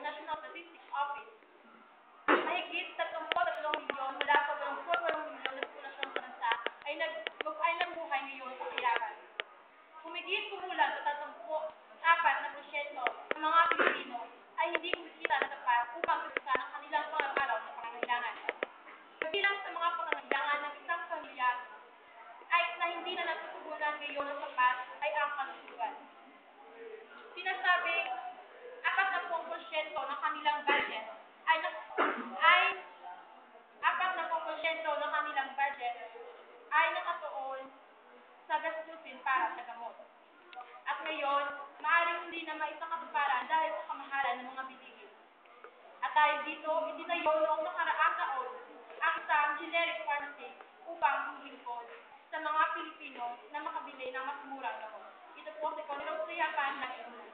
National Statistics Office, mahigit 33 milyon mula sa 88 milyon na populasyon sa bansa ay nabuhay ngayon sa kayaban. Humigit-kumulang sa 34% ng mga Pilipino ay hindi kumikita na sapat upang tugusan ang kanilang pang-araw-araw na pangangailangan. Kabilang sa mga pangangailangan ng isang pamilya ay na hindi na natutugunan ngayon ng sapat ay ang kalusugan. Sinasabing 40% ng kanilang budget ay nakatuon sa gastusin para sa gamot. At ngayon, maaaring hindi na maisakatuparan dahil sa kamahalan ng mga bilihin. At dahil dito, itinayo noong nakaraang taon ang isang generic pharmacy upang humilingkod sa mga Pilipino na makabili ng mas murang gamot. Ito po si Conrad Triapan ng Inulan.